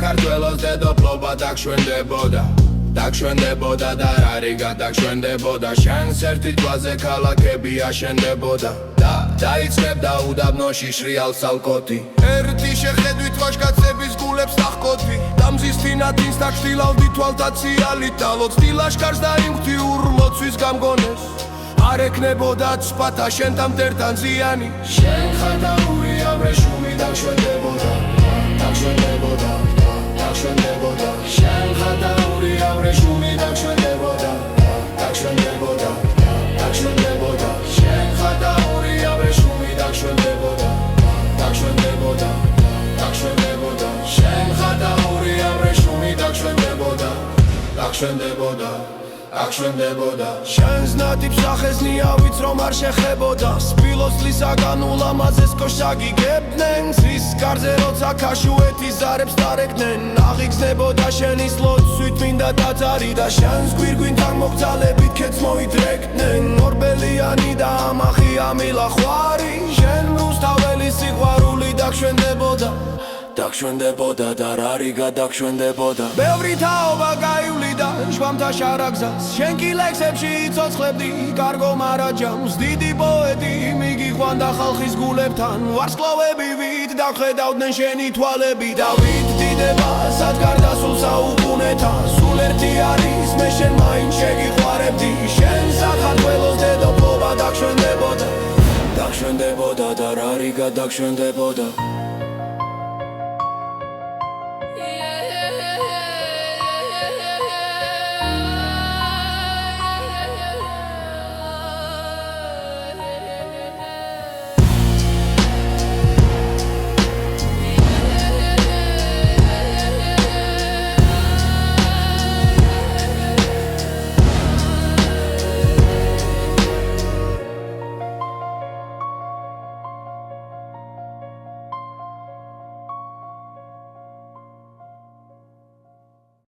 საქართველოს დედოფლობა დაგშვენდებოდა და რარი გადაგშვენდებოდა შენს ერთი თვალზე ქალაქები აშენდებოდა და დაიწყებდა უდაბნოში შრიალს ალკოთი ერთი შეხედვით ვაჟკაცების გულებს ნახკოთი და მზის თინათინს დაგშtilავდი თვალთაციალით და ლოცდი ლაშქარს და იმ ღვთიურ ლოცვის გამგონეს არ ეკნებოდა ცვათა შენთან მტერთან ზიანი შენ ხარ და ურიავრე შუმი დაგშვენდებოდა შენ ხარ და ურიავრე შუმი დაგშვენდებოდა შენ ხარ და ურიავრე შუმი დაგშვენდებოდა შენ ხარ და ურიავრე შუმი დაგშვენდებოდა შენს ნატიფ სახეზნიავით რომ არ შეხებოდა სპილოს წლისაგან ულამაზეს კოშაკი გებდნენ ზის კარზე როცა ქაშუეთი ზარებს დარეკდნენ აღიგზნებოდა შენის ლოცვით მინდა ტაძარი და შენს გვირგვინთან მოგძალებით ქეთს მოიდრეკდნენ ორბელიანი და ამახი ამილა ხვარი შენ რუსთაველი სიყვარული დაგშვენდებოდა და რარი გადაგშვენდებოდა ბევრი თაობა გაივლიდა შვამთა შარაგზას შენ კი ლექსებში იცოცხლებდი კარგო მარაჯამს დიდი პოეტი მიგიყვანდა ხალხის გულებთან ვარსკვლავები ვით დახედავდნენ შენი თვალები და ვით დიდებას ადგარდასულ საუკუნეთან სულ ერთი არის მე შენ მაინც შეგიყვარებდი შენ საქართველოს დედოფლობა დაგშვენდებოდა და რარი გადაგშვენდებოდა